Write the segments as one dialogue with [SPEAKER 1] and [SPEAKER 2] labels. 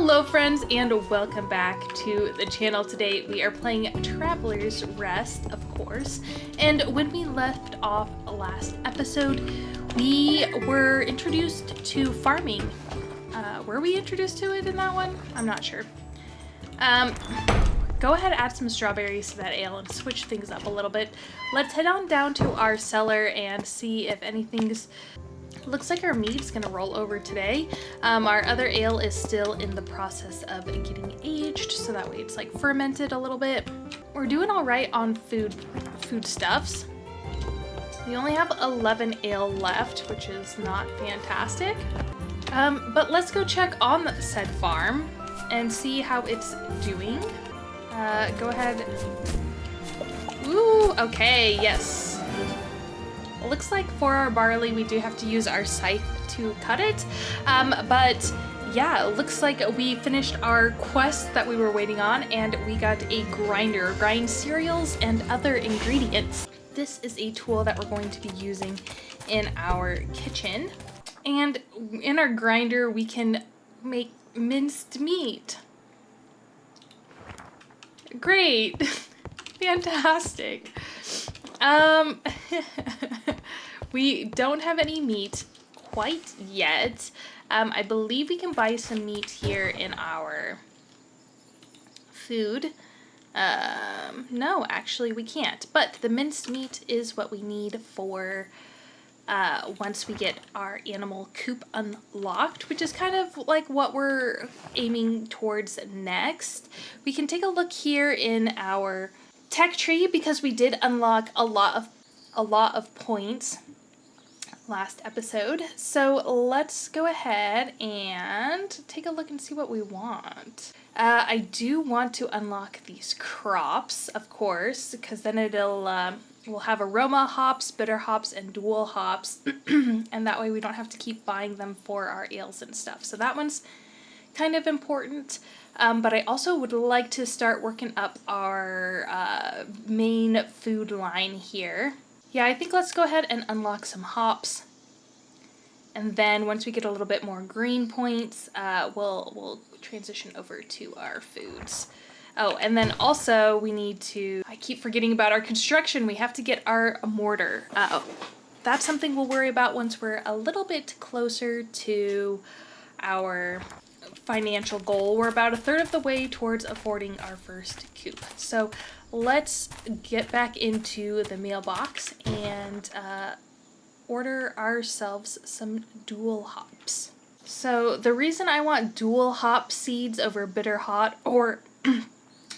[SPEAKER 1] Hello friends and welcome back to the channel. Today we are playing Traveler's Rest, of course, and when we left off last episode we were introduced to farming. Were we introduced to it in that one? I'm not sure. Go ahead, add some strawberries to that ale and switch things up a little bit. Let's head on down to our cellar and see if anything's... Looks like our meat's gonna roll over today. Our other ale is still in the process of getting aged, so that way it's like fermented a little bit. We're doing all right on foodstuffs. We only have 11 ale left, which is not fantastic. But let's go check on said farm and see how it's doing. Go ahead. Ooh, okay, yes. Looks like for our barley we do have to use our scythe to cut it, but yeah, it looks like we finished our quest that we were waiting on and we got a grinder, grind cereals and other ingredients. This is a tool that we're going to be using in our kitchen, and in our grinder we can make minced meat. Great. Fantastic. We don't have any meat quite yet. I believe we can buy some meat here in our food. No, actually we can't. But the minced meat is what we need for once we get our animal coop unlocked, which is kind of like what we're aiming towards next. We can take a look here in our tech tree because we did unlock a lot of points last episode. So let's go ahead and take a look and see what we want. I do want to unlock these crops, of course, because then we'll have aroma hops, bitter hops, and dual hops, and that way we don't have to keep buying them for our ales and stuff. So that one's kind of important. But I also would like to start working up our main food line here. Yeah, I think let's go ahead and unlock some hops. And then once we get a little bit more green points, we'll transition over to our foods. Oh, and then also we need to, I keep forgetting about our construction. We have to get our mortar. That's something we'll worry about once we're a little bit closer to our financial goal. We're about a third of the way towards affording our first coop. So let's get back into the mailbox and order ourselves some dual hops. So the reason I want dual hop seeds over bitter hop or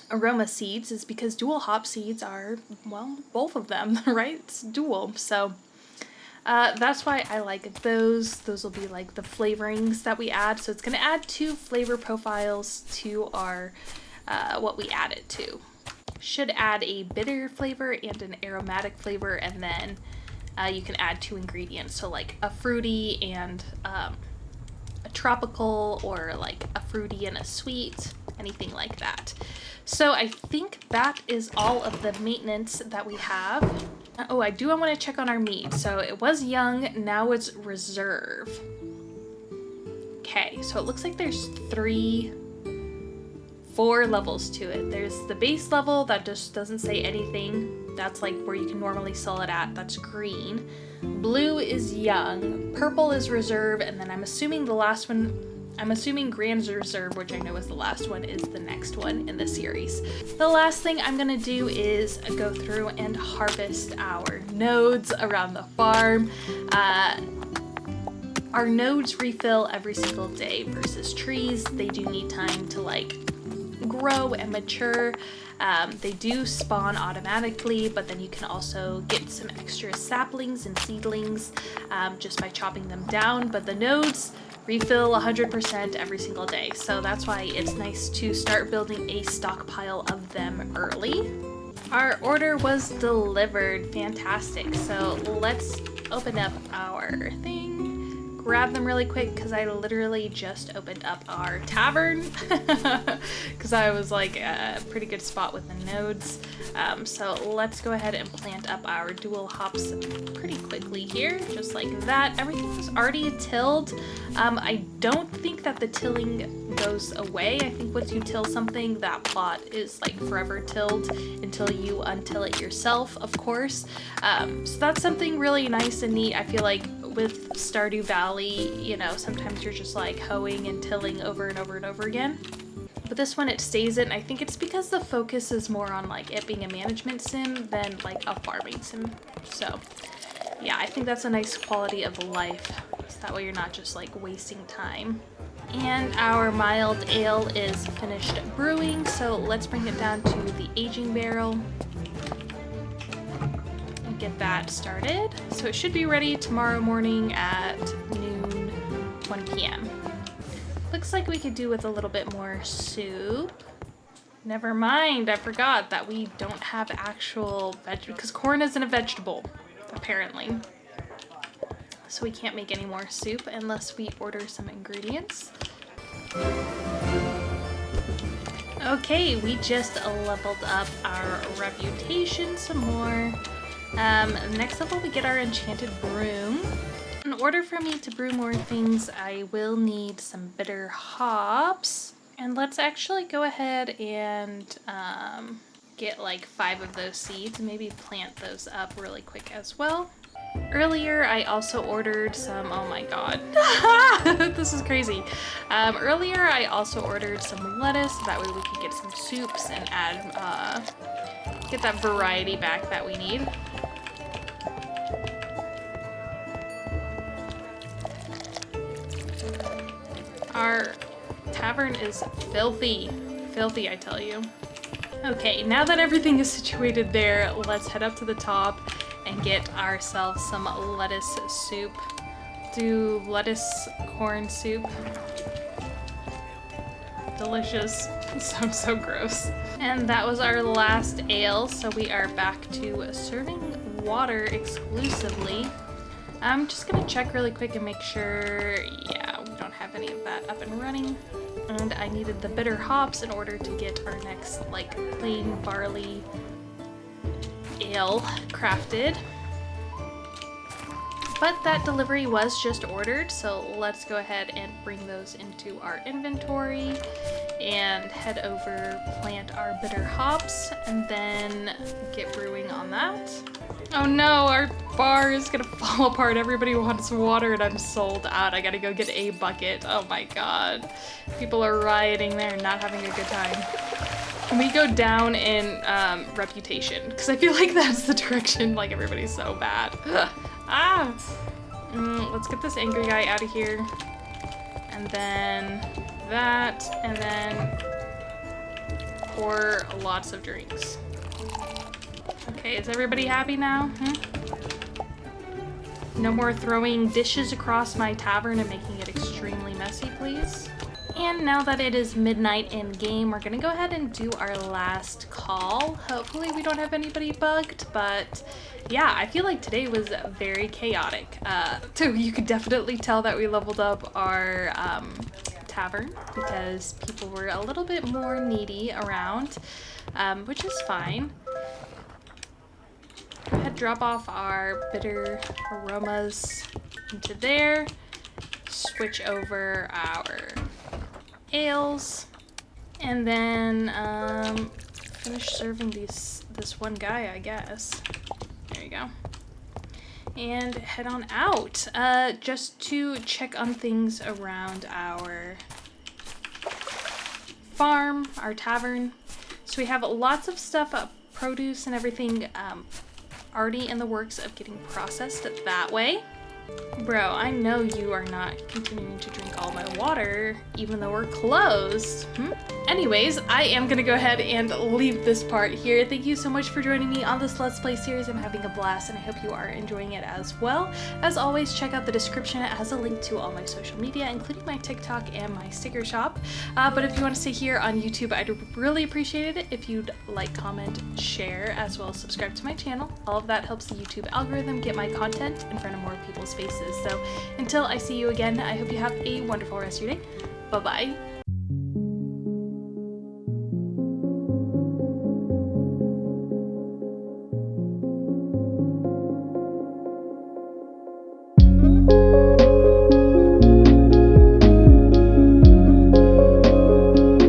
[SPEAKER 1] aroma seeds is because dual hop seeds are, well, both of them, right? It's dual. So that's why I like those. Those will be like the flavorings that we add. So it's going to add 2 flavor profiles to our what we add it to. Should add a bitter flavor and an aromatic flavor, and then you can add 2 ingredients. So like a fruity and a tropical, or like a fruity and a sweet, anything like that. So I think that is all of the maintenance that we have. Oh, I want to check on our meat. So it was young, now it's reserve. Okay, so it looks like there's 4 levels to it. There's the base level that just doesn't say anything. That's like where you can normally sell it at. That's green. Blue is young. Purple is reserve, and then I'm assuming the last one, Grand's Reserve, which I know is the last one, is the next one in the series. The last thing I'm gonna do is go through and harvest our nodes around the farm. Our nodes refill every single day versus trees. They do need time to like grow and mature. They do spawn automatically, but then you can also get some extra saplings and seedlings just by chopping them down. But the nodes refill 100% every single day, so that's why it's nice to start building a stockpile of them early. Our order was delivered. Fantastic. So let's open up our thing, grab them really quick because I literally just opened up our tavern because I was like a pretty good spot with the nodes. So let's go ahead and plant up our dual hops pretty quickly here, just like that. Everything's already tilled. I don't think that the tilling goes away. I think once you till something, that plot is like forever tilled until you untill it yourself, of course. So that's something really nice and neat. I feel like with Stardew Valley, you know, sometimes you're just like hoeing and tilling over and over and over again. But this one, it stays in. I think it's because the focus is more on like it being a management sim than like a farming sim. So yeah, I think that's a nice quality of life. So that way you're not just like wasting time. And our mild ale is finished brewing. So let's bring it down to the aging barrel. Get that started. So it should be ready tomorrow morning at noon, 1 p.m. Looks like we could do with a little bit more soup. Never mind, I forgot that we don't have actual vegetables because corn isn't a vegetable, apparently. So we can't make any more soup unless we order some ingredients. Okay, we just leveled up our reputation some more. Next level we get our enchanted broom. In order for me to brew more things, I will need some bitter hops. And let's actually go ahead and get like 5 of those seeds, maybe plant those up really quick as well. Earlier I also ordered some, oh my god, this is crazy. Earlier I also ordered some lettuce, so that way we could get some soups and add, get that variety back that we need. Our tavern is filthy, filthy, I tell you. Okay, now that everything is situated there, let's head up to the top and get ourselves some lettuce soup. Do lettuce corn soup. Delicious. Sounds so gross. And that was our last ale, so we are back to serving water exclusively. I'm just gonna check really quick and make sure, yeah, we don't have any of that up and running. And I needed the bitter hops in order to get our next, like, plain barley ale crafted. But that delivery was just ordered, so let's go ahead and bring those into our inventory and head over, plant our bitter hops, and then get brewing on that. Oh no, our bar is gonna fall apart. Everybody wants water and I'm sold out. I gotta go get a bucket. Oh my god. People are rioting there, not having a good time. Can we go down in reputation? Because I feel like that's the direction, like everybody's so bad. Let's get this angry guy out of here. And then that, and then pour lots of drinks. Okay, is everybody happy now? No more throwing dishes across my tavern and making it extremely messy, please. And now that it is midnight in game, we're gonna go ahead and do our last call. Hopefully we don't have anybody bugged, but yeah, I feel like today was very chaotic. So you could definitely tell that we leveled up our tavern because people were a little bit more needy around, which is fine. Go ahead, drop off our bitter aromas into there. Switch over our ales, and then finish serving this one guy, I guess. There you go. And head on out, just to check on things around our farm, our tavern. So we have lots of stuff, produce and everything already in the works of getting processed that way. Bro, I know you are not continuing to drink all my water, even though we're closed. Anyways, I am gonna go ahead and leave this part here. Thank you so much for joining me on this Let's Play series. I'm having a blast, and I hope you are enjoying it as well. As always, check out the description. It has a link to all my social media, including my TikTok and my sticker shop. But if you want to stay here on YouTube, I'd really appreciate it if you'd like, comment, share, as well as subscribe to my channel. All of that helps the YouTube algorithm get my content in front of more people's faces. So until I see you again, I hope you have a wonderful rest of your day. Bye-bye.